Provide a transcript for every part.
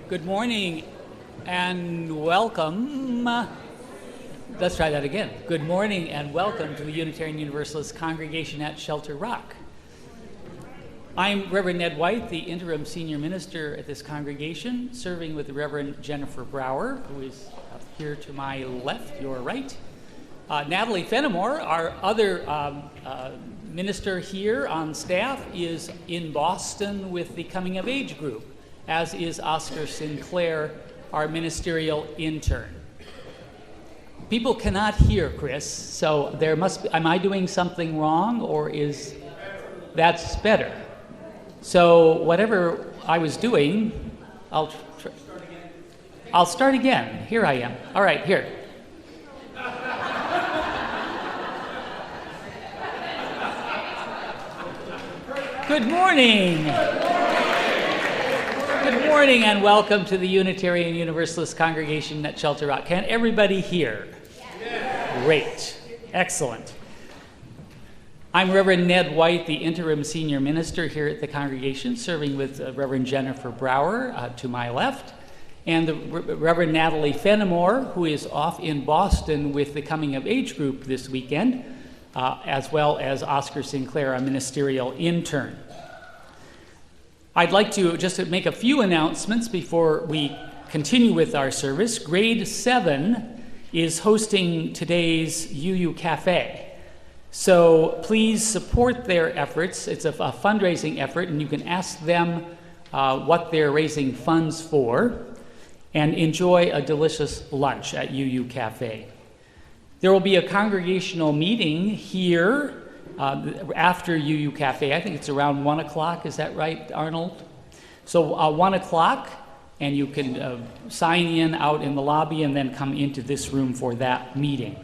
Good morning and welcome. Let's try that again. Good morning and welcome to the Unitarian Universalist congregation at Shelter Rock. I'm Reverend Ned Wight, the interim senior minister at this congregation, serving with the Reverend Jennifer Brower, who is up here to my left, your right. Natalie Fenimore, our other minister here on staff, is in Boston with the coming of age group, as is Oscar Sinclair, our ministerial intern. People cannot hear Chris, so there must be, am I doing something wrong, or is that's better? So whatever I was doing, I'll start again. Here I am. All right, here. Good morning. Good morning and welcome to the Unitarian Universalist congregation at Shelter Rock. Can everybody hear? Yes. Great. Excellent. I'm Reverend Ned Wight, the interim senior minister here at the congregation, serving with Reverend Jennifer Brower to my left, and the Reverend Natalie Fenimore, who is off in Boston with the coming of age group this weekend, as well as Oscar Sinclair, our ministerial intern. I'd like to just make a few announcements before we continue with our service. Grade 7 is hosting today's UU Cafe. So please support their efforts. It's a fundraising effort, and you can ask them what they're raising funds for, and enjoy a delicious lunch at UU Cafe. There will be a congregational meeting here after UU Cafe. I think it's around 1 o'clock. Is that right, Arnold? So 1 o'clock, and you can sign in out in the lobby and then come into this room for that meeting.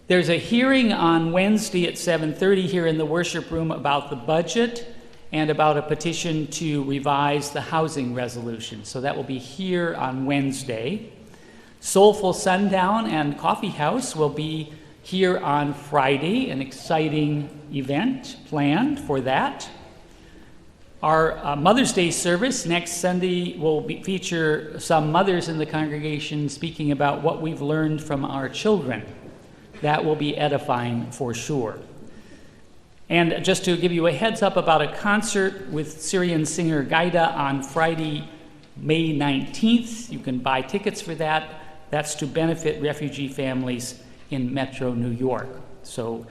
There's a hearing on Wednesday at 7:30 here in the worship room about the budget and about a petition to revise the housing resolution. So that will be here on Wednesday. Soulful Sundown and Coffee House will be here on Friday, an exciting event planned for that. Our Mother's Day service next Sunday will feature some mothers in the congregation speaking about what we've learned from our children. That will be edifying for sure. And just to give you a heads up about a concert with Syrian singer Gaida on Friday, May 19th. You can buy tickets for that. That's to benefit refugee families in Metro New York. So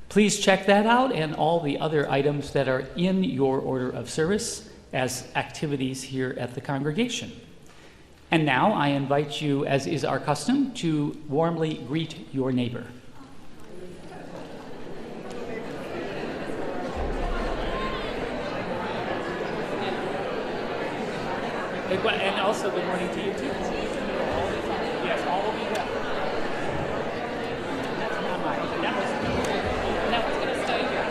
please check that out and all the other items that are in your order of service as activities here at the congregation. And now I invite you, as is our custom, to warmly greet your neighbor. And also good morning to you too. Yes, all will be well. That's not mine. That was going to stay here.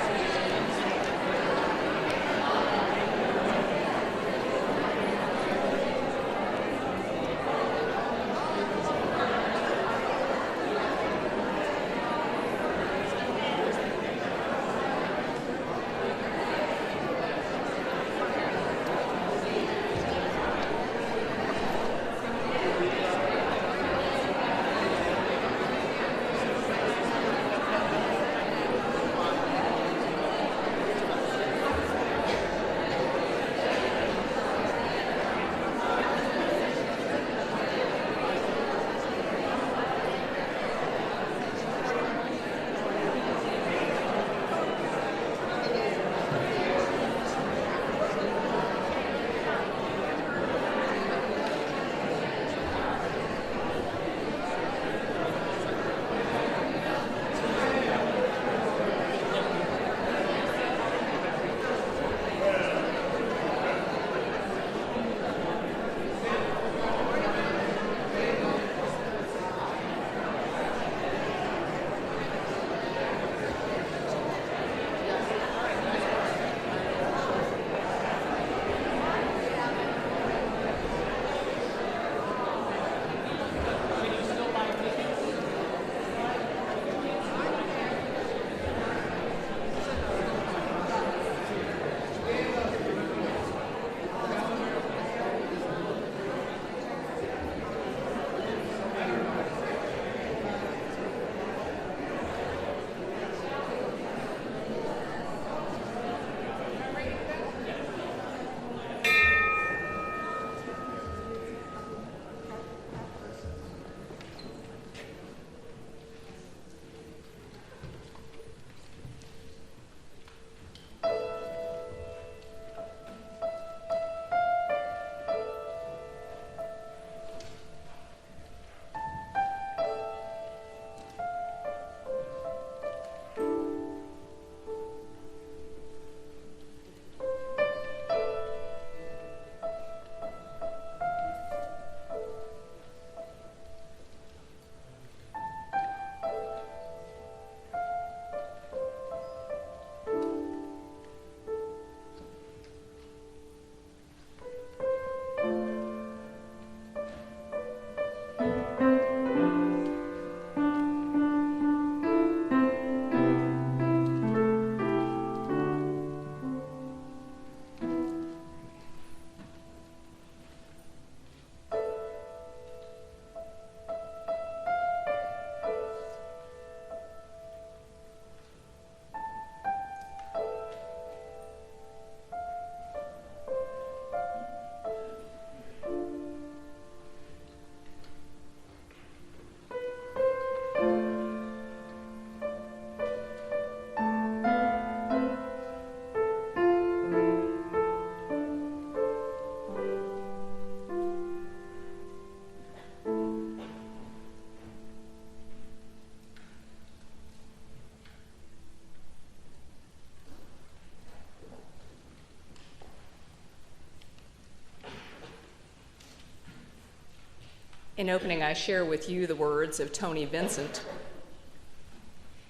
In opening, I share with you the words of Tony Vincent.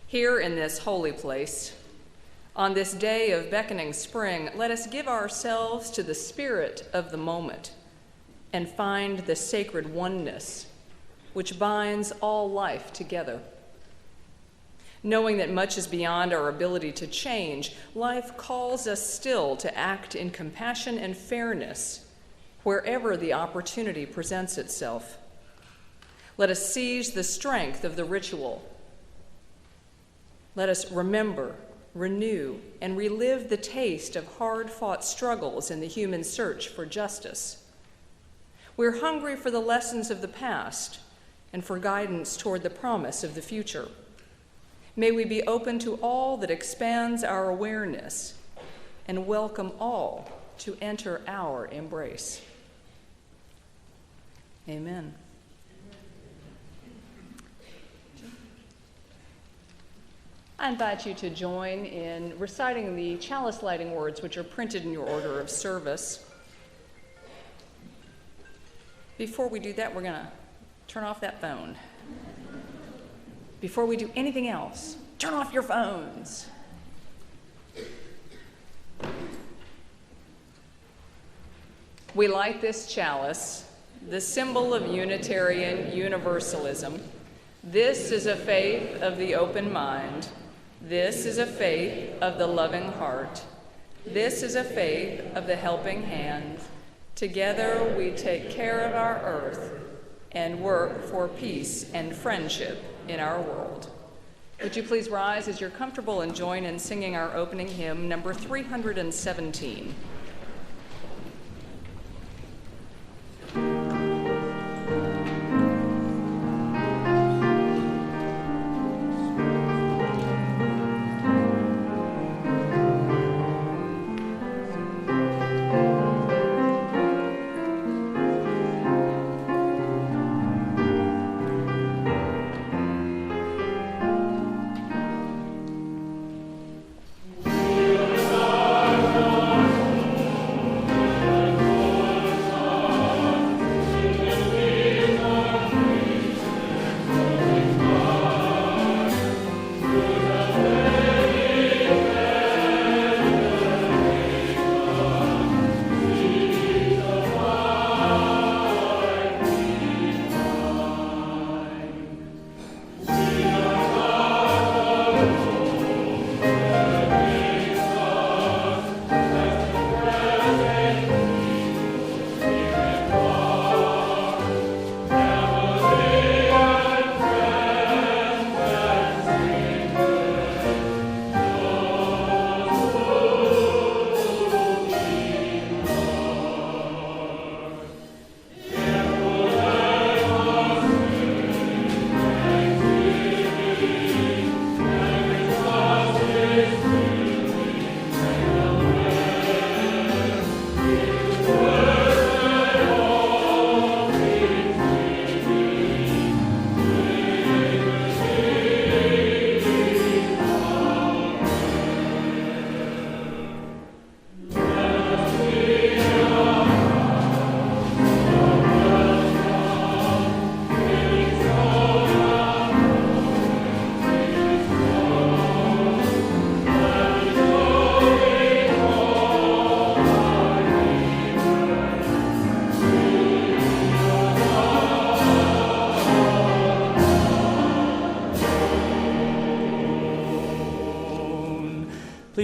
Here in this holy place, on this day of beckoning spring, let us give ourselves to the spirit of the moment and find the sacred oneness which binds all life together. Knowing that much is beyond our ability to change, life calls us still to act in compassion and fairness wherever the opportunity presents itself. Let us seize the strength of the ritual. Let us remember, renew, and relive the taste of hard-fought struggles in the human search for justice. We're hungry for the lessons of the past and for guidance toward the promise of the future. May we be open to all that expands our awareness and welcome all to enter our embrace. Amen. I invite you to join in reciting the chalice lighting words which are printed in your order of service. Before we do that, we're going to turn off that phone. Before we do anything else, turn off your phones. We light this chalice, the symbol of Unitarian Universalism. This is a faith of the open mind. This is a faith of the loving heart. This is a faith of the helping hand. Together we take care of our earth and work for peace and friendship in our world. Would you please rise as you're comfortable and join in singing our opening hymn, number 317.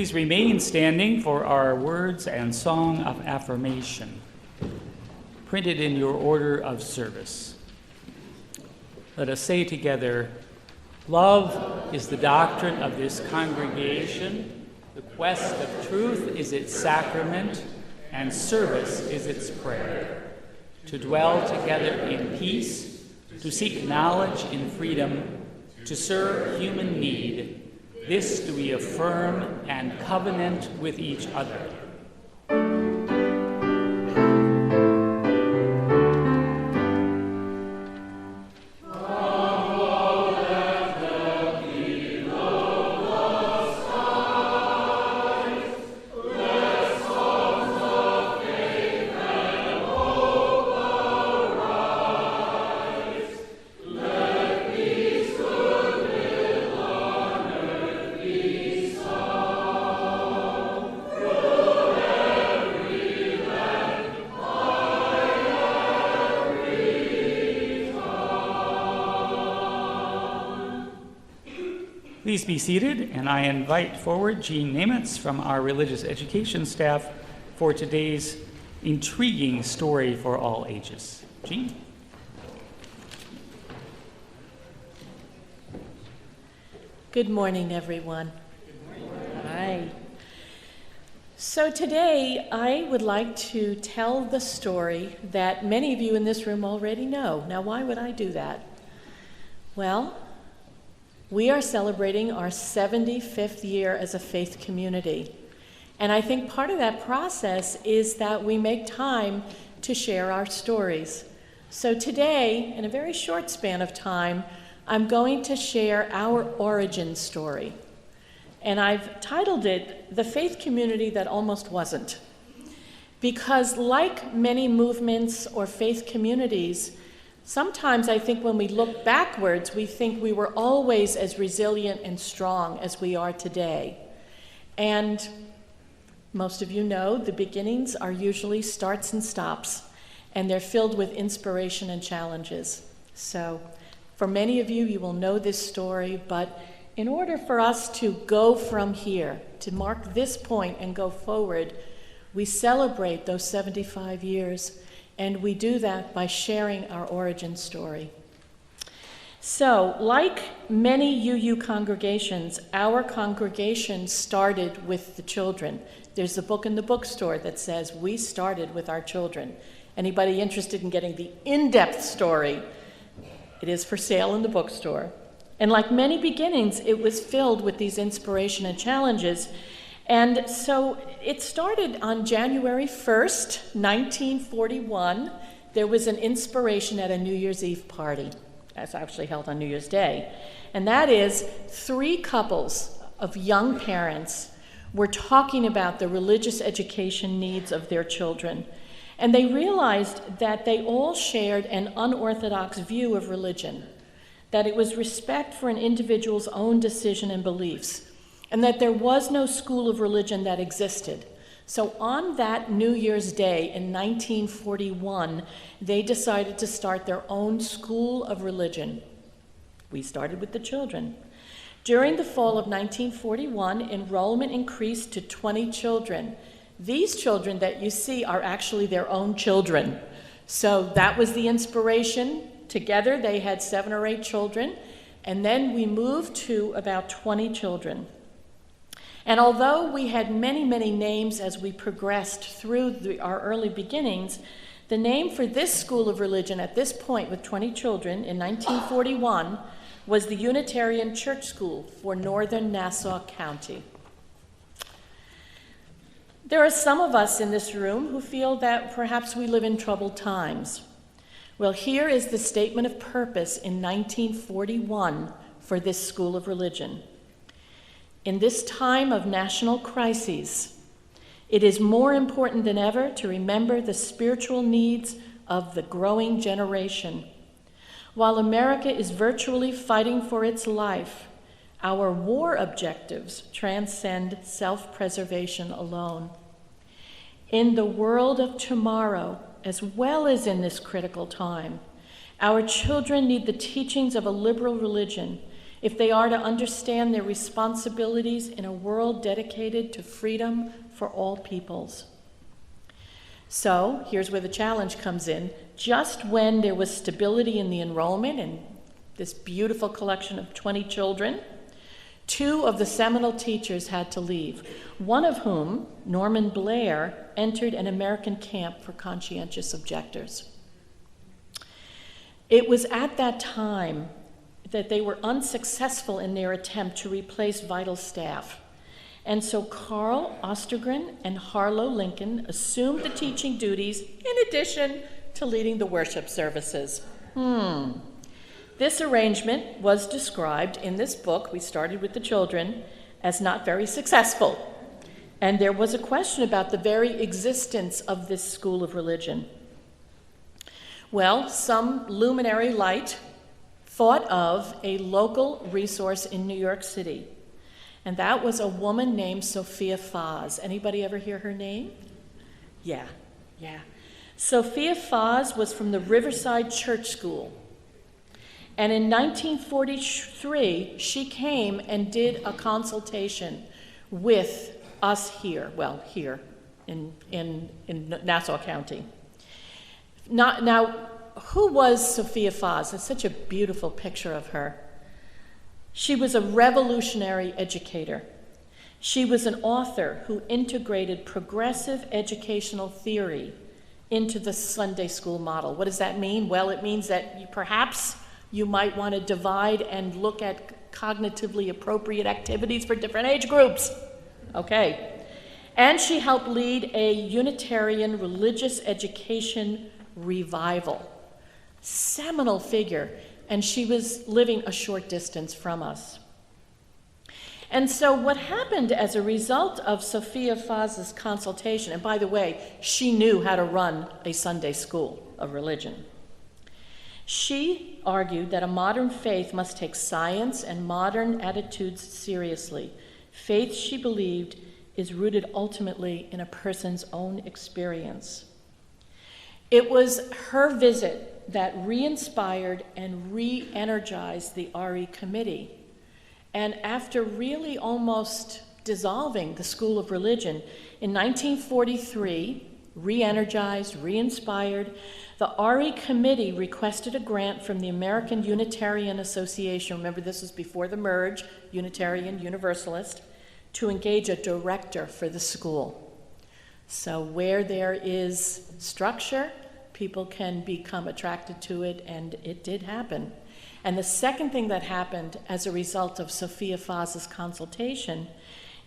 Please remain standing for our words and song of affirmation, printed in your order of service. Let us say together, love is the doctrine of this congregation, the quest of truth is its sacrament, and service is its prayer. To dwell together in peace, to seek knowledge in freedom, to serve human need, this do we affirm and covenant with each other. Please be seated, and I invite forward Jean Nemitz from our religious education staff for today's intriguing story for all ages. Jean? Good morning, everyone. Good morning. Hi. So today, I would like to tell the story that many of you in this room already know. Now, why would I do that? Well, we are celebrating our 75th year as a faith community. And I think part of that process is that we make time to share our stories. So today, in a very short span of time, I'm going to share our origin story. And I've titled it, The Faith Community That Almost Wasn't. Because like many movements or faith communities, sometimes I think when we look backwards, we think we were always as resilient and strong as we are today. And most of you know the beginnings are usually starts and stops, and they're filled with inspiration and challenges. So for many of you, you will know this story, but in order for us to go from here, to mark this point and go forward, we celebrate those 75 years, and we do that by sharing our origin story. So, like many UU congregations, our congregation started with the children. There's a book in the bookstore that says, we started with our children. Anybody interested in getting the in-depth story, it is for sale in the bookstore. And like many beginnings, it was filled with these inspiration and challenges. And so it started on January 1st, 1941. There was an inspiration at a New Year's Eve party. That's actually held on New Year's Day. And that is 3 couples of young parents were talking about the religious education needs of their children. And they realized that they all shared an unorthodox view of religion, that it was respect for an individual's own decision and beliefs, and that there was no school of religion that existed. So on that New Year's Day in 1941, they decided to start their own school of religion. We started with the children. During the fall of 1941, enrollment increased to 20 children. These children that you see are actually their own children. So that was the inspiration. Together they had 7 or 8 children, and then we moved to about 20 children. And although we had many, many names as we progressed through our early beginnings, the name for this school of religion at this point with 20 children in 1941 was the Unitarian Church School for Northern Nassau County. There are some of us in this room who feel that perhaps we live in troubled times. Well, here is the statement of purpose in 1941 for this school of religion. In this time of national crises, it is more important than ever to remember the spiritual needs of the growing generation. While America is virtually fighting for its life, our war objectives transcend self-preservation alone. In the world of tomorrow, as well as in this critical time, our children need the teachings of a liberal religion if they are to understand their responsibilities in a world dedicated to freedom for all peoples. So here's where the challenge comes in. Just when there was stability in the enrollment in this beautiful collection of 20 children, 2 of the seminal teachers had to leave, one of whom, Norman Blair, entered an American camp for conscientious objectors. It was at that time that they were unsuccessful in their attempt to replace vital staff. And so Carl Ostergren and Harlow Lincoln assumed the teaching duties in addition to leading the worship services. This arrangement was described in this book, We Started with the Children, as not very successful. And there was a question about the very existence of this school of religion. Well, some luminary light thought of a local resource in New York City, and that was a woman named Sophia Faz. Anybody ever hear her name? Yeah. Sophia Faz was from the Riverside Church School, And in 1943, she came and did a consultation with us here, well, here in Nassau County. Now, who was Sophia Faz? It's such a beautiful picture of her. She was a revolutionary educator. She was an author who integrated progressive educational theory into the Sunday school model. What does that mean? Well, it means that perhaps you might want to divide and look at cognitively appropriate activities for different age groups. Okay. And she helped lead a Unitarian religious education revival. Seminal figure, and she was living a short distance from us. And so what happened as a result of Sophia Faz's consultation, and by the way, she knew how to run a Sunday school of religion. She argued that a modern faith must take science and modern attitudes seriously. Faith, she believed, is rooted ultimately in a person's own experience. It was her visit that re-inspired and re-energized the RE committee. And after really almost dissolving the School of Religion, in 1943, re-energized, re-inspired, the RE committee requested a grant from the American Unitarian Association, remember this was before the merge, Unitarian Universalist, to engage a director for the school. So where there is structure, people can become attracted to it, and it did happen. And the second thing that happened as a result of Sophia Faz's consultation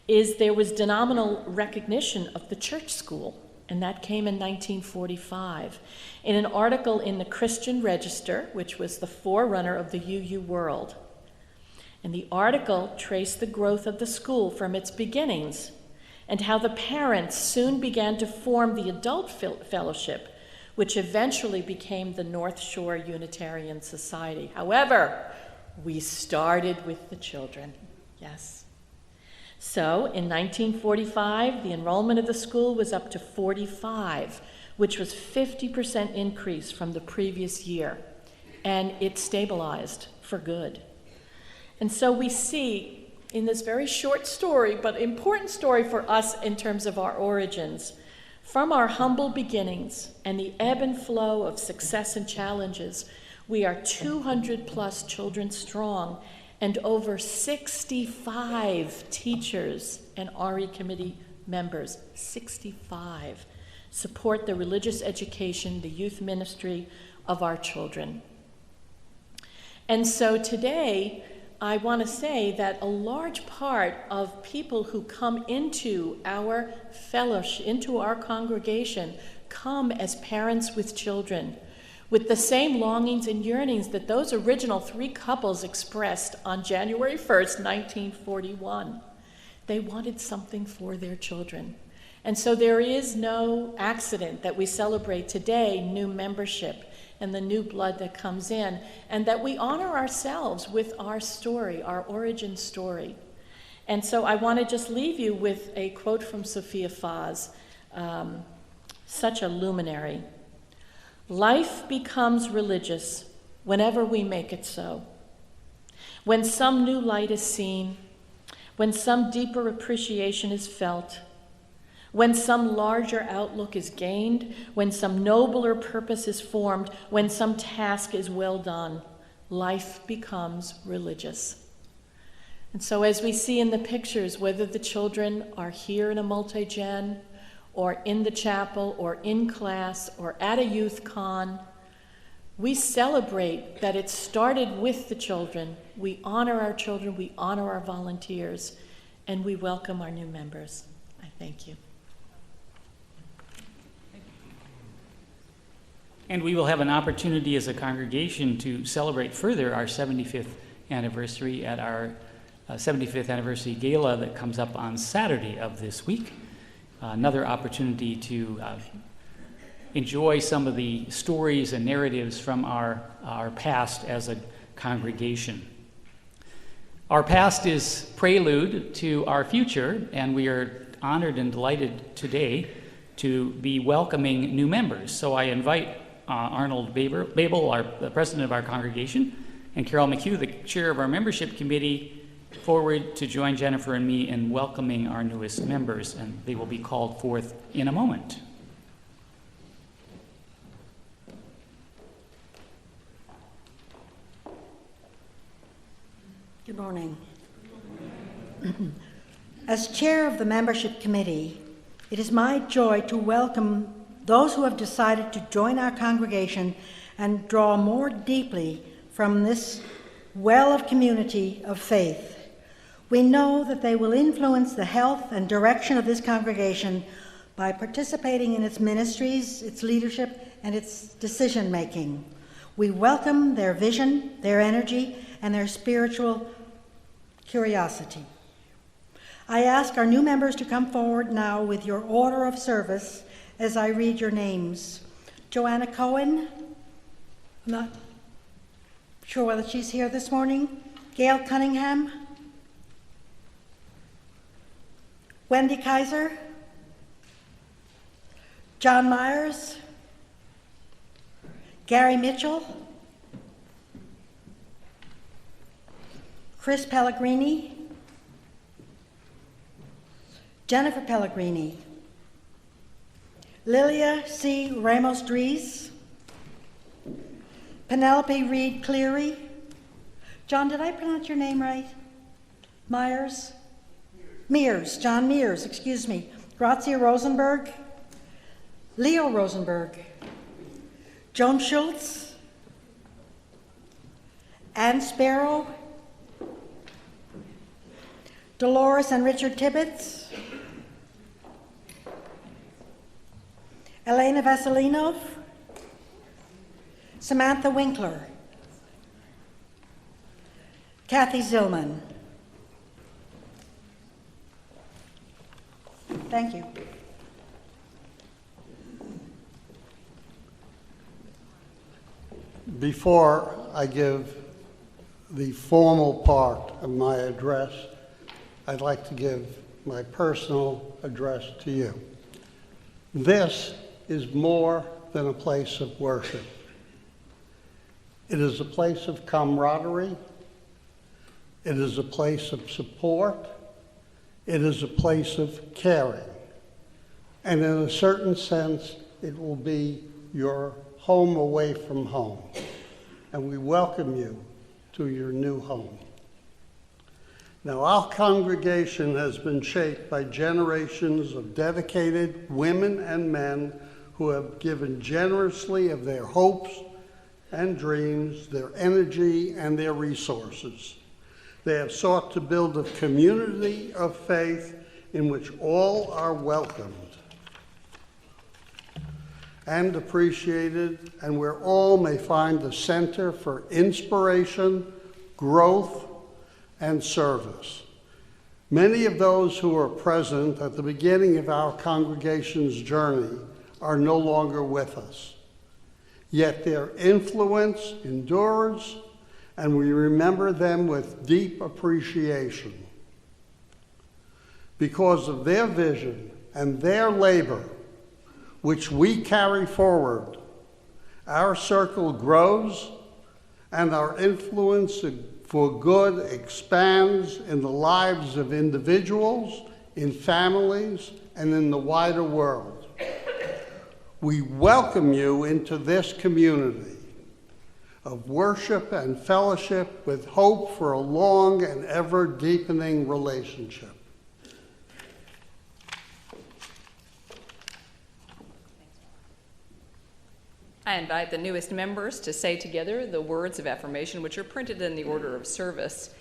is there was denominal recognition of the church school, and that came in 1945 in an article in the Christian Register, which was the forerunner of the UU World. And the article traced the growth of the school from its beginnings and how the parents soon began to form the adult fellowship, which eventually became the North Shore Unitarian Society. However, we started with the children, yes. So in 1945, the enrollment of the school was up to 45, which was 50% increase from the previous year, and it stabilized for good. And so we see in this very short story, but important story for us in terms of our origins, from our humble beginnings and the ebb and flow of success and challenges, we are 200 plus children strong and over 65 teachers and RE committee members, 65, support the religious education, the youth ministry of our children. And so today, I want to say that a large part of people who come into our fellowship, into our congregation, come as parents with children, with the same longings and yearnings that those original 3 couples expressed on January 1st, 1941. They wanted something for their children. And so there is no accident that we celebrate today new membership and the new blood that comes in, and that we honor ourselves with our story, our origin story. And so I want to just leave you with a quote from Sophia Faz, such a luminary. Life becomes religious whenever we make it so. When some new light is seen, when some deeper appreciation is felt, when some larger outlook is gained, when some nobler purpose is formed, when some task is well done, life becomes religious. And so as we see in the pictures, whether the children are here in a multi-gen, or in the chapel, or in class, or at a youth con, we celebrate that it started with the children. We honor our children, we honor our volunteers, and we welcome our new members. I thank you. And we will have an opportunity as a congregation to celebrate further our 75th anniversary at our 75th anniversary gala that comes up on Saturday of this week. Another opportunity to enjoy some of the stories and narratives from our past as a congregation. Our past is prelude to our future, and we are honored and delighted today to be welcoming new members. So I invite Arnold Babel, the president of our congregation, and Carol McHugh, the chair of our membership committee, forward to join Jennifer and me in welcoming our newest members, and they will be called forth in a moment. Good morning. As chair of the membership committee, it is my joy to welcome those who have decided to join our congregation and draw more deeply from this well of community of faith. We know that they will influence the health and direction of this congregation by participating in its ministries, its leadership, and its decision-making. We welcome their vision, their energy, and their spiritual curiosity. I ask our new members to come forward now with your order of service as I read your names. Joanna Cohen, I'm not sure whether she's here this morning. Gail Cunningham. Wendy Kaiser. John Myers. Gary Mitchell. Chris Pellegrini. Jennifer Pellegrini. Lilia C. Ramos-Dries. Penelope Reed Cleary. John, did I pronounce your name right? Myers? Mears. John Mears, excuse me. Grazia Rosenberg. Leo Rosenberg. Joan Schultz. Ann Sparrow. Dolores and Richard Tibbetts. Elena Vaselinov. Samantha Winkler. Kathy Zillman. Thank you. Before I give the formal part of my address, I'd like to give my personal address to you. This is more than a place of worship. It is a place of camaraderie. It is a place of support. It is a place of caring. And in a certain sense, it will be your home away from home. And we welcome you to your new home. Now, our congregation has been shaped by generations of dedicated women and men who have given generously of their hopes and dreams, their energy, and their resources. They have sought to build a community of faith in which all are welcomed and appreciated, and where all may find a center for inspiration, growth, and service. Many of those who were present at the beginning of our congregation's journey are no longer with us. Yet their influence endures, and we remember them with deep appreciation. Because of their vision and their labor, which we carry forward, our circle grows and our influence for good expands in the lives of individuals, in families, and in the wider world. We welcome you into this community of worship and fellowship with hope for a long and ever-deepening relationship. I invite the newest members to say together the words of affirmation which are printed in the order of service.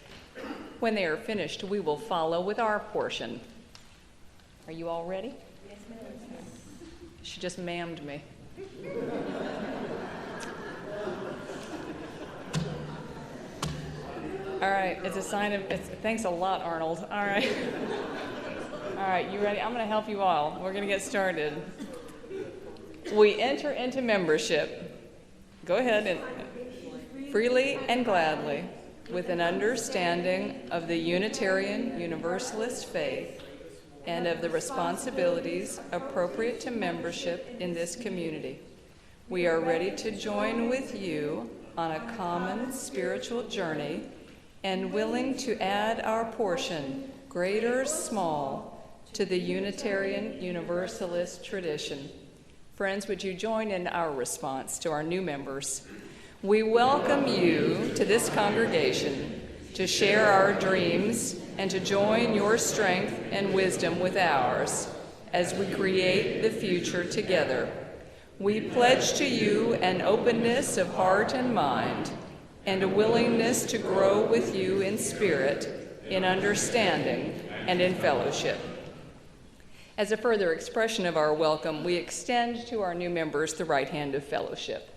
When they are finished, we will follow with our portion. Are you all ready? Yes, ma'am. She just ma'amed me. All right, it's a sign of, thanks a lot, Arnold. All right. All right, you ready? I'm going to help you all. We're going to get started. We enter into membership, go ahead, and freely and gladly, with an understanding of the Unitarian Universalist faith and of the responsibilities appropriate to membership in this community. We are ready to join with you on a common spiritual journey and willing to add our portion, great or small, to the Unitarian Universalist tradition. Friends, would you join in our response to our new members? We welcome you to this congregation to share our dreams and to join your strength and wisdom with ours as we create the future together. We pledge to you an openness of heart and mind and a willingness to grow with you in spirit, in understanding, and in fellowship. As a further expression of our welcome, we extend to our new members the right hand of fellowship.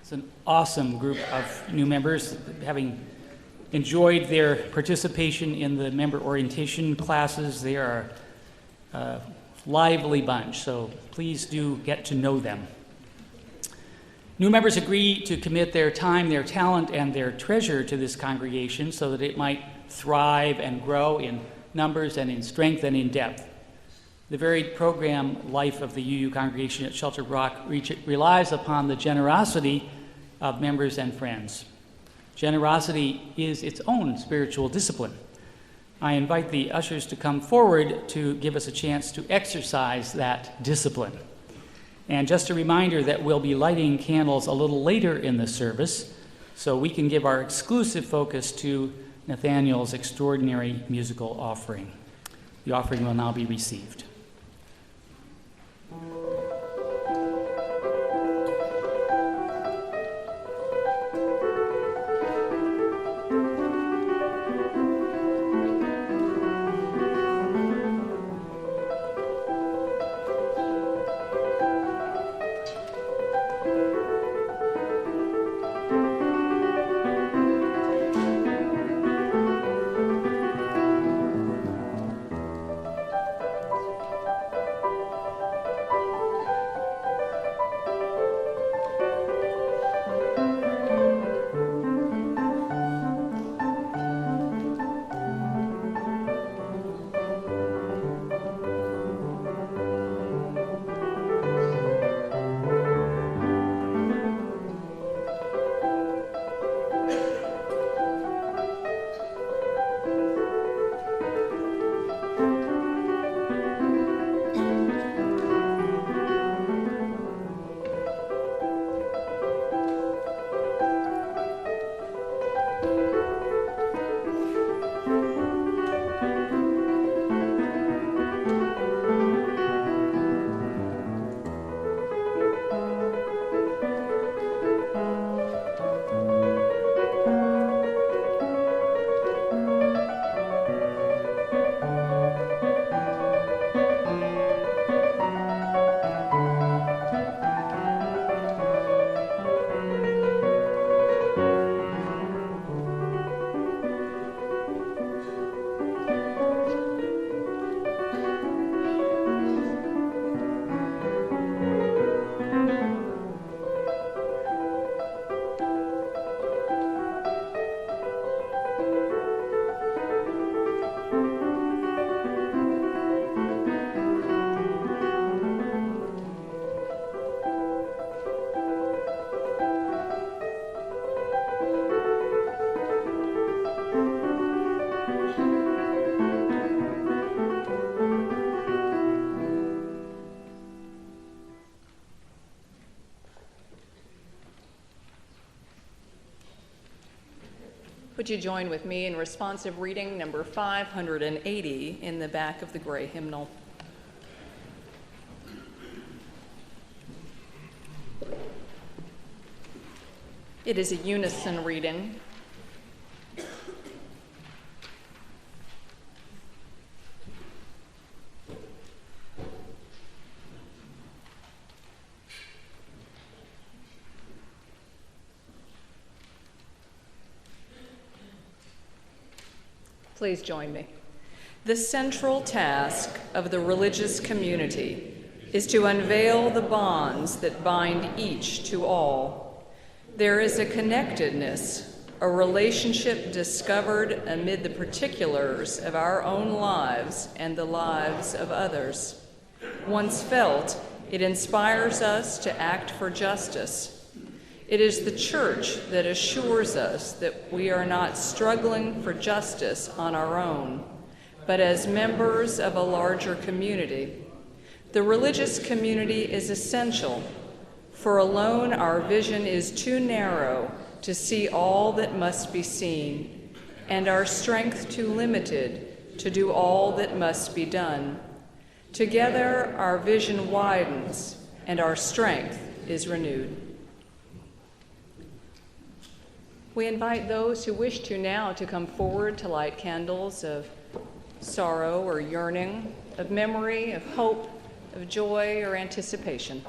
It's an awesome group of new members, having enjoyed their participation in the member orientation classes. They are a lively bunch, so please do get to know them. New members agree to commit their time, their talent, and their treasure to this congregation so that it might thrive and grow in numbers and in strength and in depth. The varied program life of the UU congregation at Shelter Rock relies upon the generosity of members and friends. Generosity is its own spiritual discipline. I invite the ushers to come forward to give us a chance to exercise that discipline. And just a reminder that we'll be lighting candles a little later in the service so we can give our exclusive focus to Nathaniel's extraordinary musical offering. The offering will now be received. Would you join with me in responsive reading number 580 in the back of the gray hymnal? It is a unison reading. Please join me. The central task of the religious community is to unveil the bonds that bind each to all. There is a connectedness, a relationship discovered amid the particulars of our own lives and the lives of others. Once felt, it inspires us to act for justice. It is the church that assures us that we are not struggling for justice on our own, but as members of a larger community. The religious community is essential, for alone our vision is too narrow to see all that must be seen, and our strength too limited to do all that must be done. Together our vision widens, and our strength is renewed. We invite those who wish to now to come forward to light candles of sorrow or yearning, of memory, of hope, of joy or anticipation.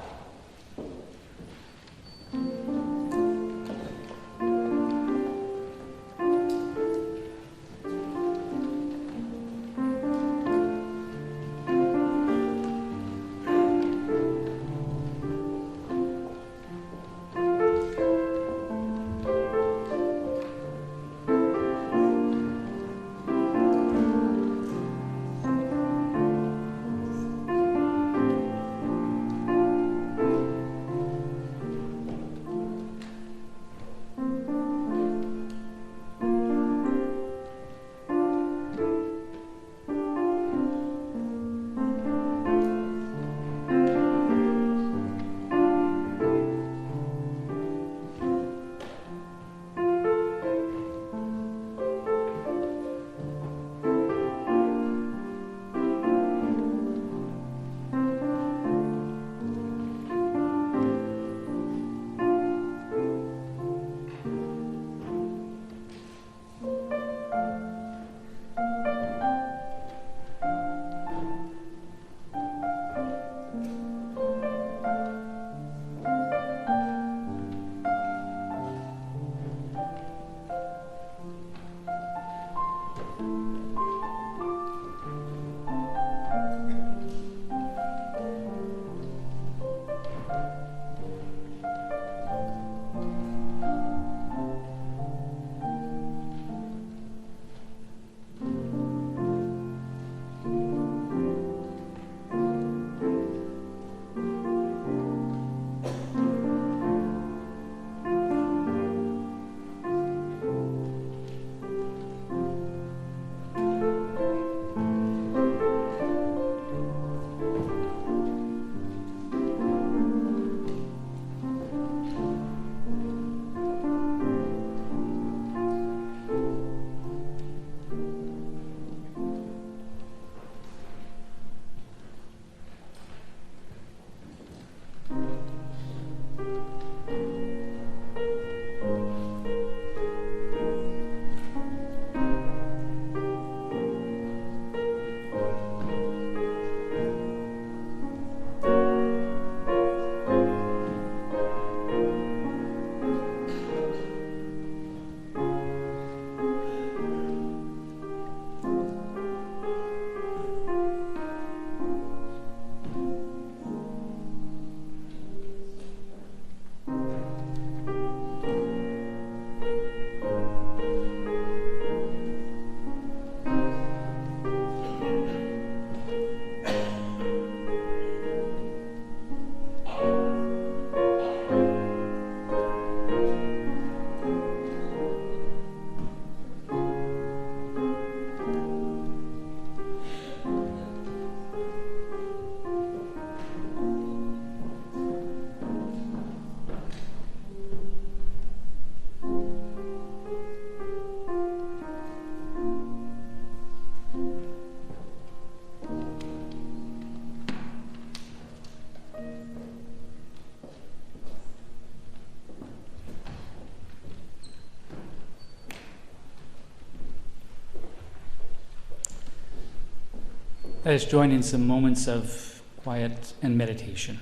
Let us join in some moments of quiet and meditation.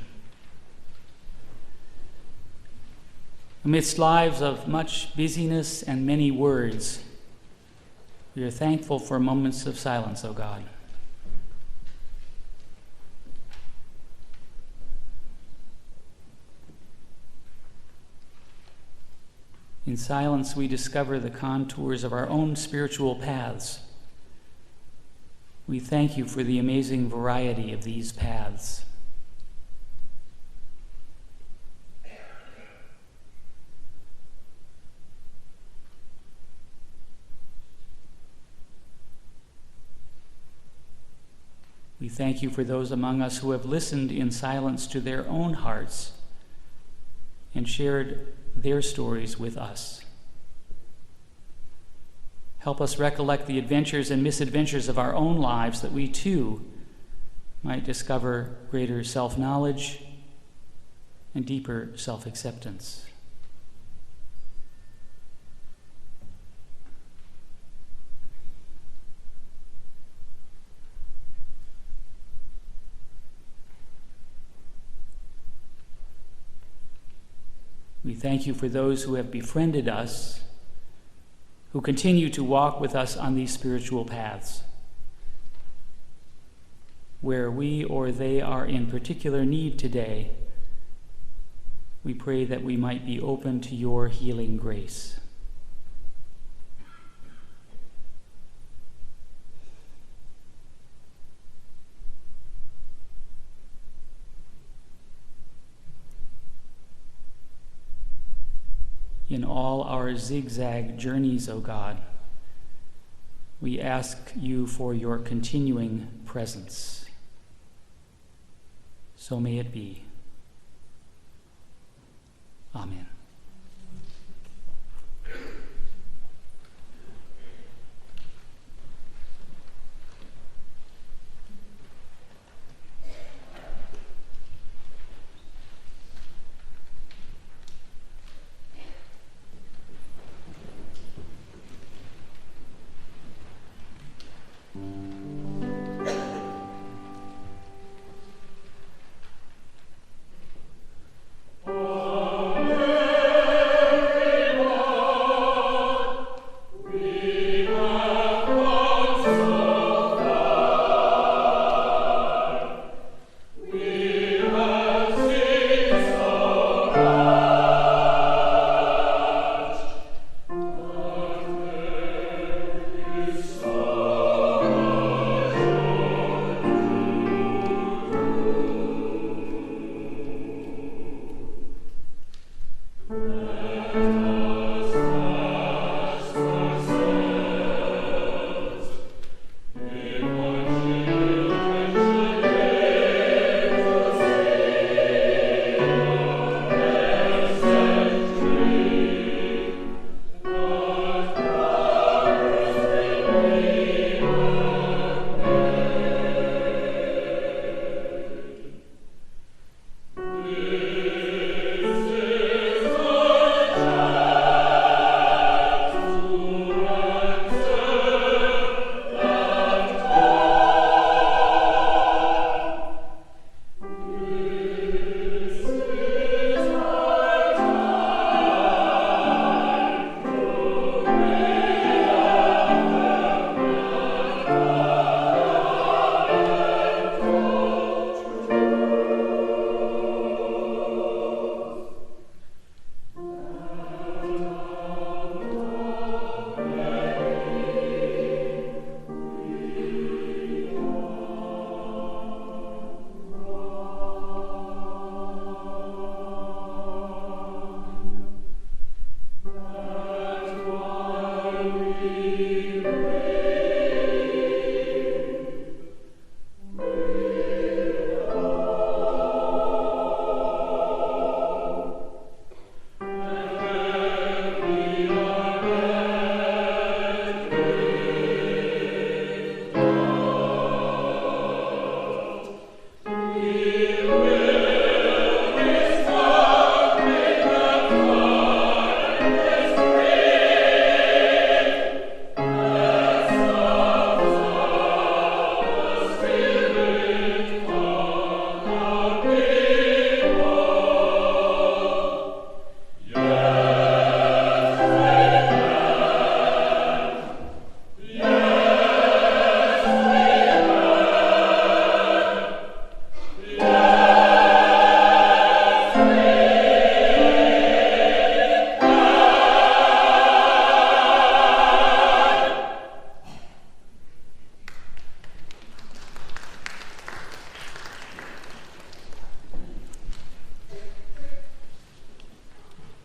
Amidst lives of much busyness and many words, we are thankful for moments of silence, O God. In silence, we discover the contours of our own spiritual paths. We thank you for the amazing variety of these paths. We thank you for those among us who have listened in silence to their own hearts and shared their stories with us. Help us recollect the adventures and misadventures of our own lives, that we too might discover greater self-knowledge and deeper self-acceptance. We thank you for those who have befriended us, who continue to walk with us on these spiritual paths. Where we or they are in particular need today, we pray that we might be open to your healing grace. In all our zigzag journeys, O God, we ask you for your continuing presence. So may it be. Amen. Amen.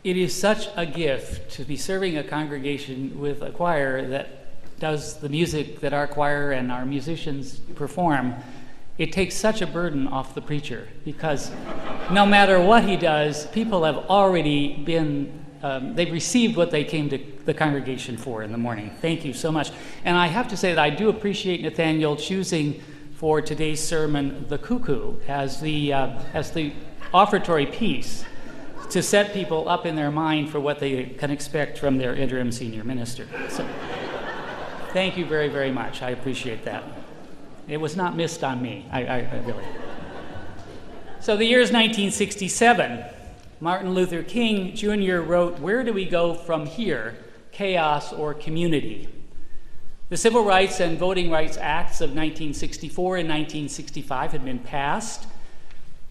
it is such a gift to be serving a congregation with a choir that does the music that our choir and our musicians perform. It takes such a burden off the preacher, because no matter what he does, people have already been, they've received what they came to the congregation for in the morning. Thank you so much. And I have to say that I do appreciate Nathaniel choosing for today's sermon the cuckoo as the offertory piece to set people up in their mind for what they can expect from their interim senior minister. So, thank you very, very much. I appreciate that. It was not missed on me. I really. So the year is 1967. Martin Luther King Jr. wrote, "Where do we go from here? Chaos or community?" The Civil Rights and Voting Rights Acts of 1964 and 1965 had been passed,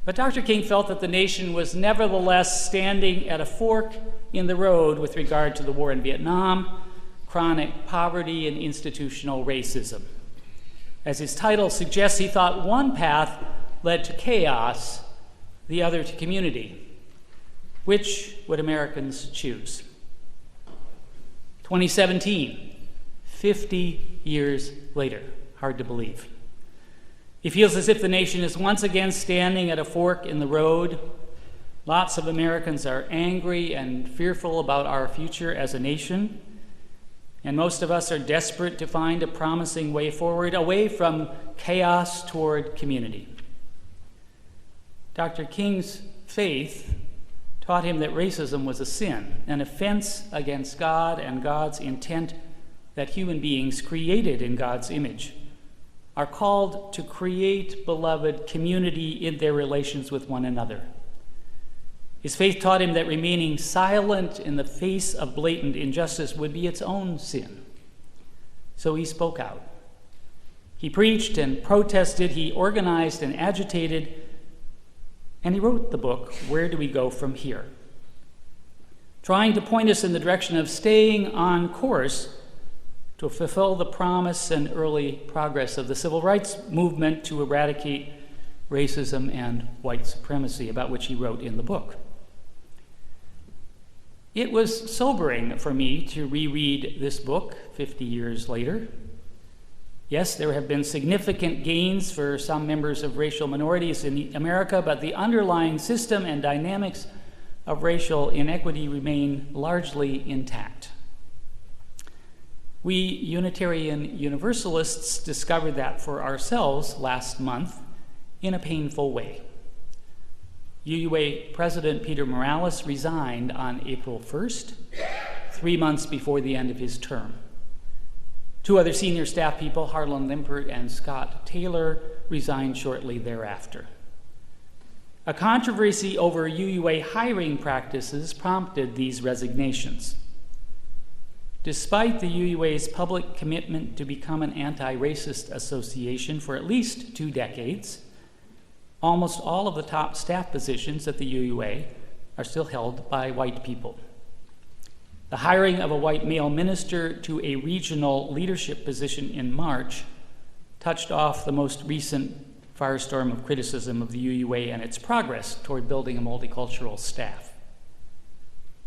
but Dr. King felt that the nation was nevertheless standing at a fork in the road with regard to the war in Vietnam, chronic poverty, and institutional racism. As his title suggests, he thought one path led to chaos, the other to community. Which would Americans choose? 2017, 50 years later. Hard to believe. He feels as if the nation is once again standing at a fork in the road. Lots of Americans are angry and fearful about our future as a nation. And most of us are desperate to find a promising way forward, away from chaos toward community. Dr. King's faith taught him that racism was a sin, an offense against God and God's intent that human beings created in God's image are called to create, beloved, community in their relations with one another. His faith taught him that remaining silent in the face of blatant injustice would be its own sin. So he spoke out. He preached and protested, he organized and agitated, and he wrote the book, Where Do We Go From Here? Trying to point us in the direction of staying on course to fulfill the promise and early progress of the civil rights movement to eradicate racism and white supremacy, about which he wrote in the book. It was sobering for me to reread this book 50 years later. Yes, there have been significant gains for some members of racial minorities in America, but the underlying system and dynamics of racial inequity remain largely intact. We Unitarian Universalists discovered that for ourselves last month in a painful way. UUA President Peter Morales resigned on April 1st, 3 months before the end of his term. Two other senior staff people, Harlan Limpert and Scott Taylor, resigned shortly thereafter. A controversy over UUA hiring practices prompted these resignations. Despite the UUA's public commitment to become an anti-racist association for at least 2 decades, almost all of the top staff positions at the UUA are still held by white people. The hiring of a white male minister to a regional leadership position in March touched off the most recent firestorm of criticism of the UUA and its progress toward building a multicultural staff.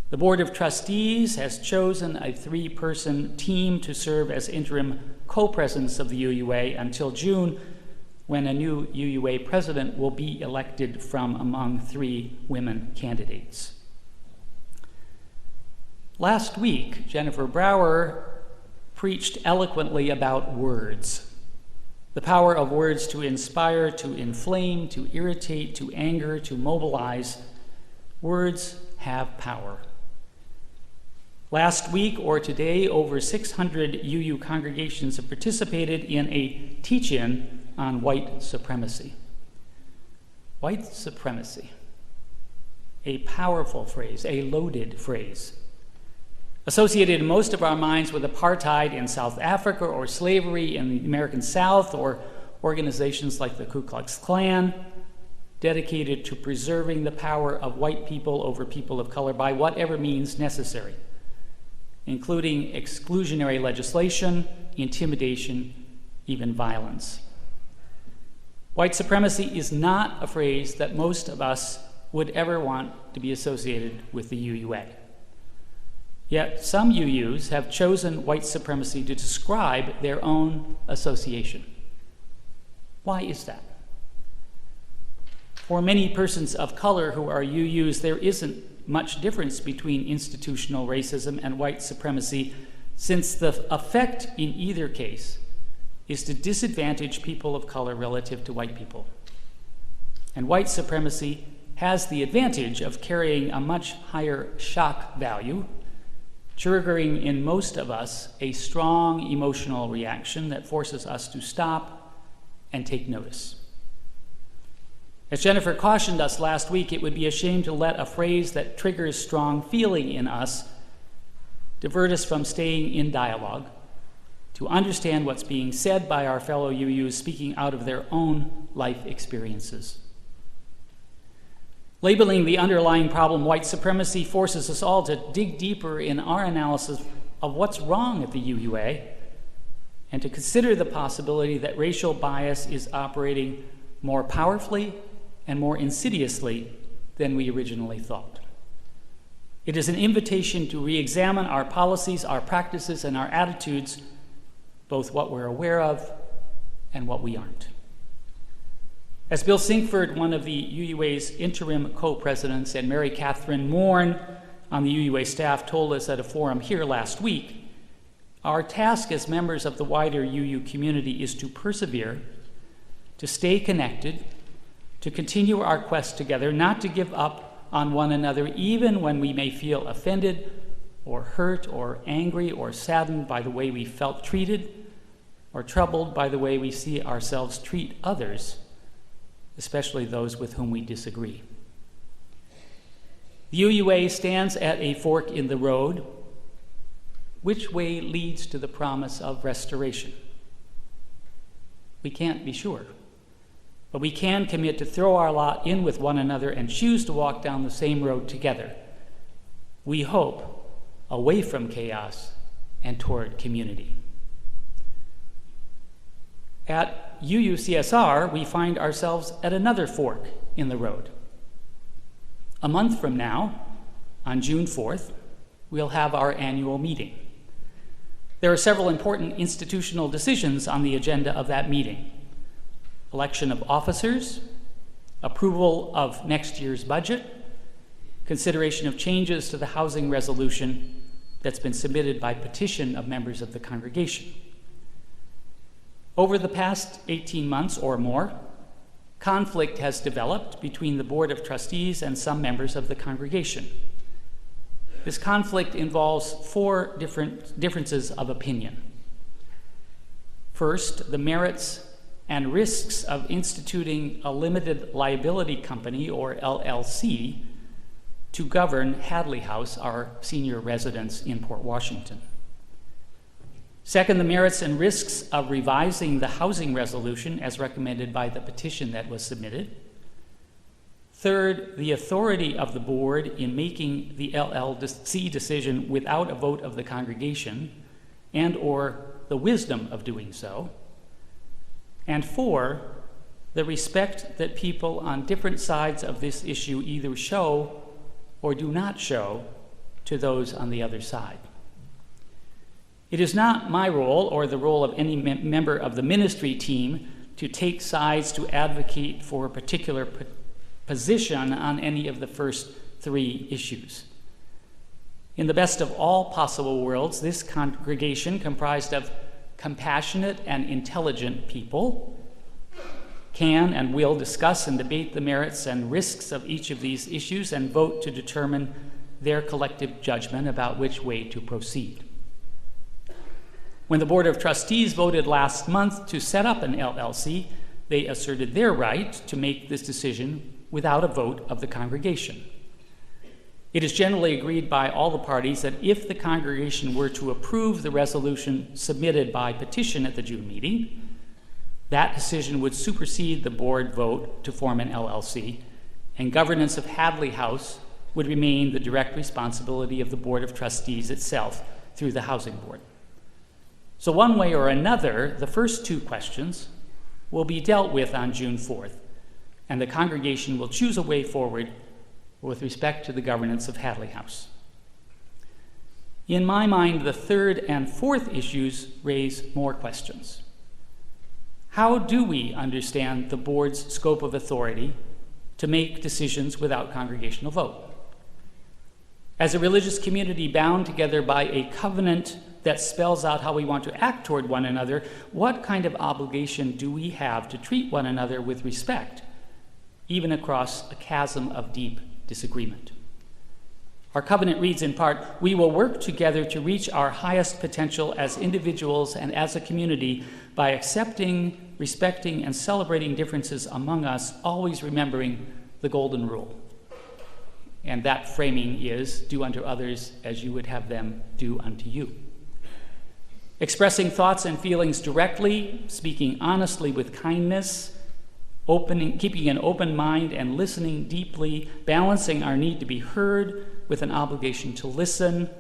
The Board of Trustees has chosen a 3-person team to serve as interim co-presidents of the UUA until June, when a new UUA president will be elected from among 3 women candidates. Last week, Jennifer Brower preached eloquently about words, the power of words to inspire, to inflame, to irritate, to anger, to mobilize. Words have power. Last week or today, over 600 UU congregations have participated in a teach-in on white supremacy. White supremacy, a powerful phrase, a loaded phrase, associated in most of our minds with apartheid in South Africa or slavery in the American South or organizations like the Ku Klux Klan, dedicated to preserving the power of white people over people of color by whatever means necessary, including exclusionary legislation, intimidation, even violence. White supremacy is not a phrase that most of us would ever want to be associated with the UUA. Yet some UUs have chosen white supremacy to describe their own association. Why is that? For many persons of color who are UUs, there isn't much difference between institutional racism and white supremacy, since the effect in either case is to disadvantage people of color relative to white people. And white supremacy has the advantage of carrying a much higher shock value, triggering in most of us a strong emotional reaction that forces us to stop and take notice. As Jennifer cautioned us last week, it would be a shame to let a phrase that triggers strong feeling in us divert us from staying in dialogue to understand what's being said by our fellow UUs speaking out of their own life experiences. Labeling the underlying problem white supremacy forces us all to dig deeper in our analysis of what's wrong at the UUA and to consider the possibility that racial bias is operating more powerfully and more insidiously than we originally thought. It is an invitation to re-examine our policies, our practices, and our attitudes, both what we're aware of and what we aren't. As Bill Sinkford, one of the UUA's interim co-presidents, and Mary Catherine Morn on the UUA staff told us at a forum here last week, our task as members of the wider UU community is to persevere, to stay connected, to continue our quest together, not to give up on one another even when we may feel offended or hurt or angry or saddened by the way we felt treated or troubled by the way we see ourselves treat others, especially those with whom we disagree. The UUA stands at a fork in the road. Which way leads to the promise of restoration? We can't be sure, but we can commit to throw our lot in with one another and choose to walk down the same road together. We hope away from chaos and toward community. At UUCSR, we find ourselves at another fork in the road. A month from now, on June 4th, we'll have our annual meeting. There are several important institutional decisions on the agenda of that meeting: election of officers, approval of next year's budget, consideration of changes to the housing resolution that's been submitted by petition of members of the congregation. Over the past 18 months or more, conflict has developed between the Board of Trustees and some members of the congregation. This conflict involves four differences of opinion. First, the merits and risks of instituting a limited liability company, or LLC, to govern Hadley House, our senior residence in Port Washington. Second, the merits and risks of revising the housing resolution as recommended by the petition that was submitted. Third, the authority of the board in making the LLC decision without a vote of the congregation and/or the wisdom of doing so. And four, the respect that people on different sides of this issue either show or do not show to those on the other side. It is not my role or the role of any member of the ministry team to take sides to advocate for a particular position on any of the first three issues. In the best of all possible worlds, this congregation, comprised of compassionate and intelligent people, can and will discuss and debate the merits and risks of each of these issues and vote to determine their collective judgment about which way to proceed. When the Board of Trustees voted last month to set up an LLC, they asserted their right to make this decision without a vote of the congregation. It is generally agreed by all the parties that if the congregation were to approve the resolution submitted by petition at the June meeting, that decision would supersede the board vote to form an LLC, and governance of Hadley House would remain the direct responsibility of the Board of Trustees itself through the Housing Board. So one way or another, the first two questions will be dealt with on June 4th, and the congregation will choose a way forward with respect to the governance of Hadley House. In my mind, the third and fourth issues raise more questions. How do we understand the board's scope of authority to make decisions without congregational vote? As a religious community bound together by a covenant that spells out how we want to act toward one another, what kind of obligation do we have to treat one another with respect, even across a chasm of deep disagreement? Our covenant reads in part, "We will work together to reach our highest potential as individuals and as a community by accepting, respecting, and celebrating differences among us, always remembering the golden rule." And that framing is, do unto others as you would have them do unto you. Expressing thoughts and feelings directly, speaking honestly with kindness, keeping an open mind and listening deeply, balancing our need to be heard with an obligation to listen,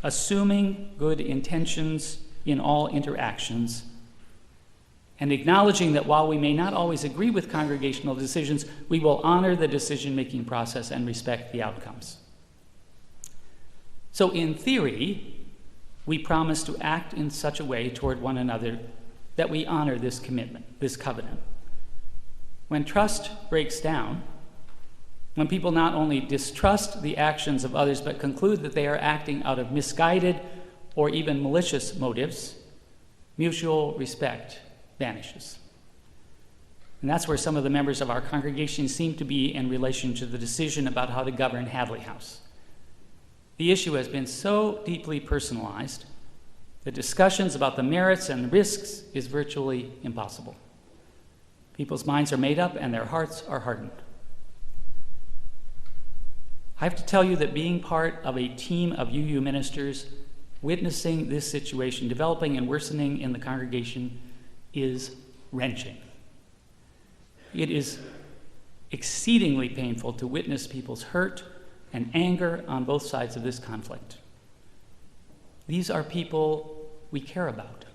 assuming good intentions in all interactions, and acknowledging that while we may not always agree with congregational decisions, we will honor the decision-making process and respect the outcomes. So in theory, we promise to act in such a way toward one another that we honor this commitment, this covenant. When trust breaks down, when people not only distrust the actions of others but conclude that they are acting out of misguided or even malicious motives, mutual respect vanishes. And that's where some of the members of our congregation seem to be in relation to the decision about how to govern Hadley House. The issue has been so deeply personalized that discussions about the merits and risks is virtually impossible. People's minds are made up and their hearts are hardened. I have to tell you that being part of a team of UU ministers witnessing this situation developing and worsening in the congregation is wrenching. It is exceedingly painful to witness people's hurt and anger on both sides of this conflict. These are people we care about.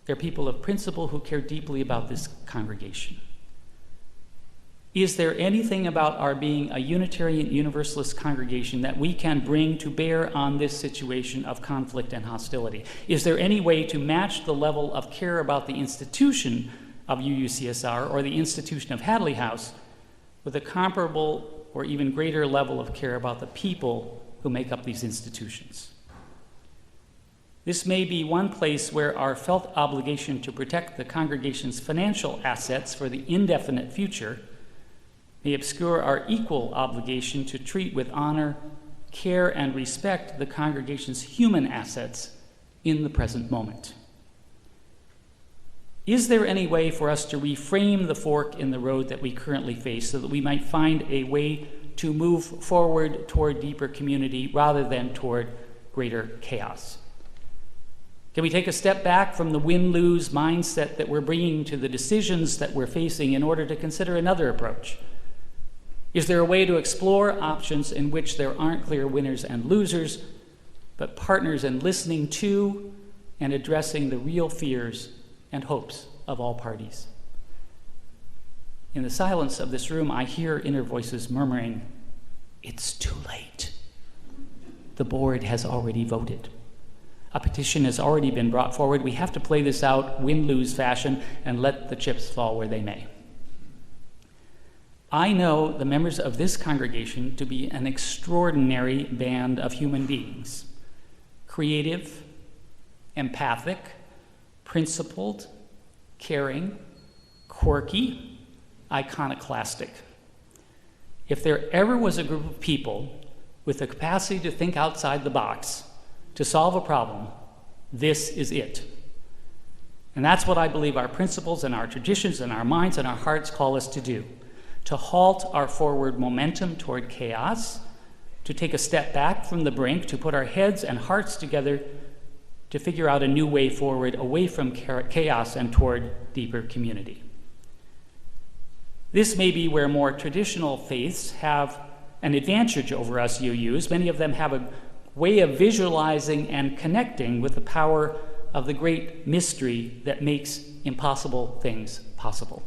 They're people of principle who care deeply about this congregation. Is there anything about our being a Unitarian Universalist congregation that we can bring to bear on this situation of conflict and hostility? Is there any way to match the level of care about the institution of UUCSR or the institution of Hadley House with a comparable or even greater level of care about the people who make up these institutions? This may be one place where our felt obligation to protect the congregation's financial assets for the indefinite future may obscure our equal obligation to treat with honor, care, and respect the congregation's human assets in the present moment. Is there any way for us to reframe the fork in the road that we currently face so that we might find a way to move forward toward deeper community rather than toward greater chaos? Can we take a step back from the win-lose mindset that we're bringing to the decisions that we're facing in order to consider another approach? Is there a way to explore options in which there aren't clear winners and losers, but partners in listening to and addressing the real fears and hopes of all parties? In the silence of this room, I hear inner voices murmuring, "It's too late. The board has already voted. A petition has already been brought forward. We have to play this out win-lose fashion and let the chips fall where they may." I know the members of this congregation to be an extraordinary band of human beings, creative, empathic, principled, caring, quirky, iconoclastic. If there ever was a group of people with the capacity to think outside the box, to solve a problem, this is it. And that's what I believe our principles and our traditions and our minds and our hearts call us to do. To halt our forward momentum toward chaos, to take a step back from the brink, to put our heads and hearts together to figure out a new way forward away from chaos and toward deeper community. This may be where more traditional faiths have an advantage over us UUs. Many of them have a way of visualizing and connecting with the power of the great mystery that makes impossible things possible.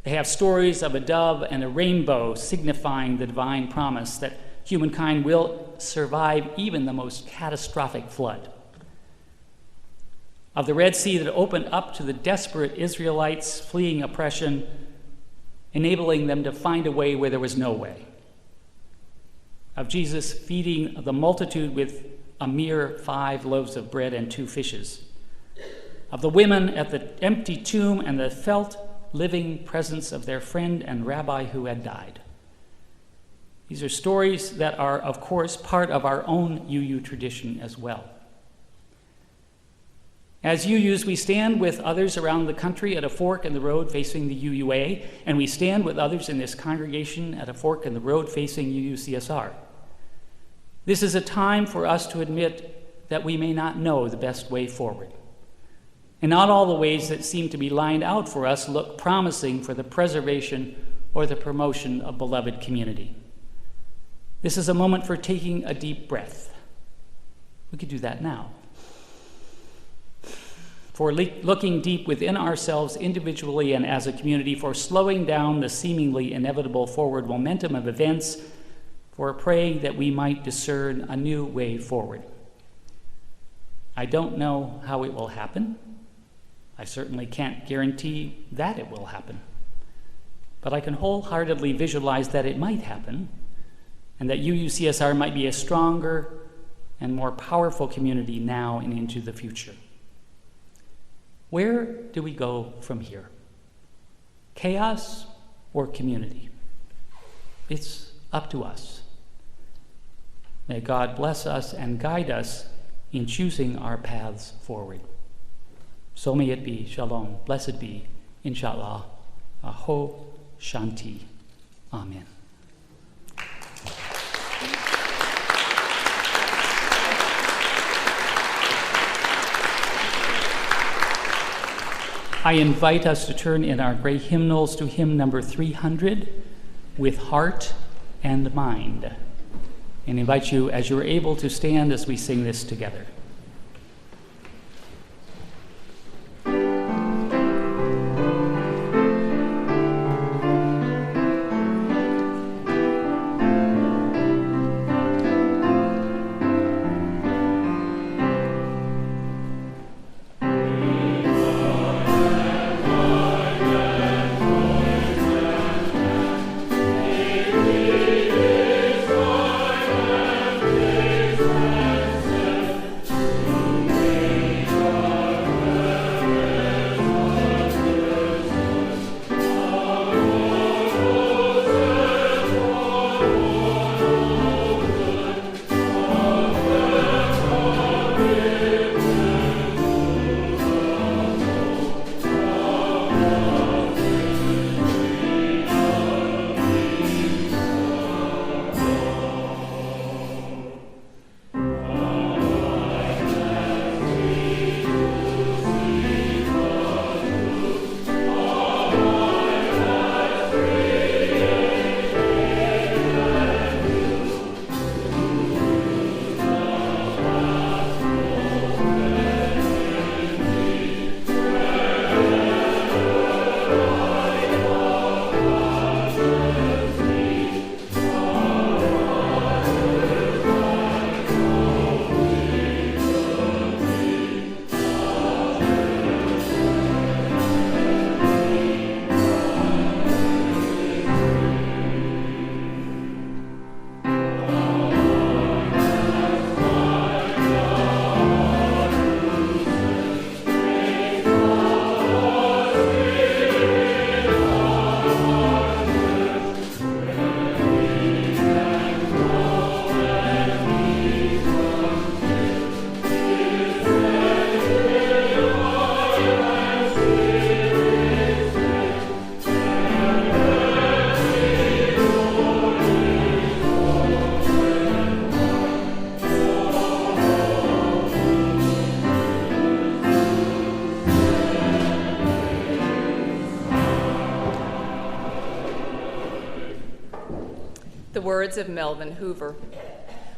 They have stories of a dove and a rainbow signifying the divine promise that humankind will survive even the most catastrophic flood. Of the Red Sea that opened up to the desperate Israelites fleeing oppression, enabling them to find a way where there was no way. Of Jesus feeding the multitude with a mere 5 loaves of bread and 2 fishes. Of the women at the empty tomb and the felt living presence of their friend and rabbi who had died. These are stories that are, of course, part of our own UU tradition as well. As UUs, we stand with others around the country at a fork in the road facing the UUA, and we stand with others in this congregation at a fork in the road facing UUCSR. This is a time for us to admit that we may not know the best way forward. And not all the ways that seem to be lined out for us look promising for the preservation or the promotion of beloved community. This is a moment for taking a deep breath. We could do that now. For looking deep within ourselves individually and as a community, for slowing down the seemingly inevitable forward momentum of events, for praying that we might discern a new way forward. I don't know how it will happen. I certainly can't guarantee that it will happen. But I can wholeheartedly visualize that it might happen, and that UUCSR might be a stronger and more powerful community now and into the future. Where do we go from here? Chaos or community? It's up to us. May God bless us and guide us in choosing our paths forward. So may it be. Shalom. Blessed be. Inshallah. Aho Shanti. Amen. I invite us to turn in our great hymnals to hymn number 300, With Heart and Mind, and invite you, as you're able, to stand as we sing this together. The words of Melvin Hoover.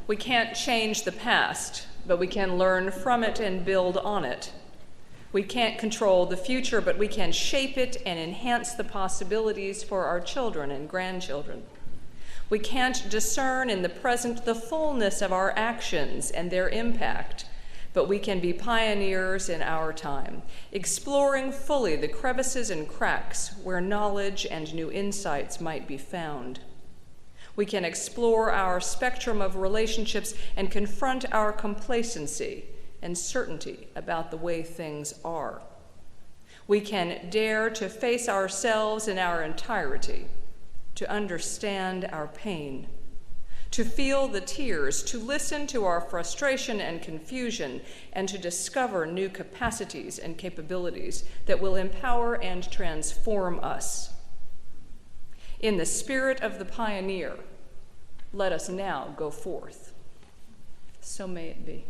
We can't change the past, but we can learn from it and build on it. We can't control the future, but we can shape it and enhance the possibilities for our children and grandchildren. We can't discern in the present the fullness of our actions and their impact, but we can be pioneers in our time, exploring fully the crevices and cracks where knowledge and new insights might be found. We can explore our spectrum of relationships and confront our complacency and certainty about the way things are. We can dare to face ourselves in our entirety, to understand our pain, to feel the tears, to listen to our frustration and confusion, and to discover new capacities and capabilities that will empower and transform us. In the spirit of the pioneer, let us now go forth. So may it be.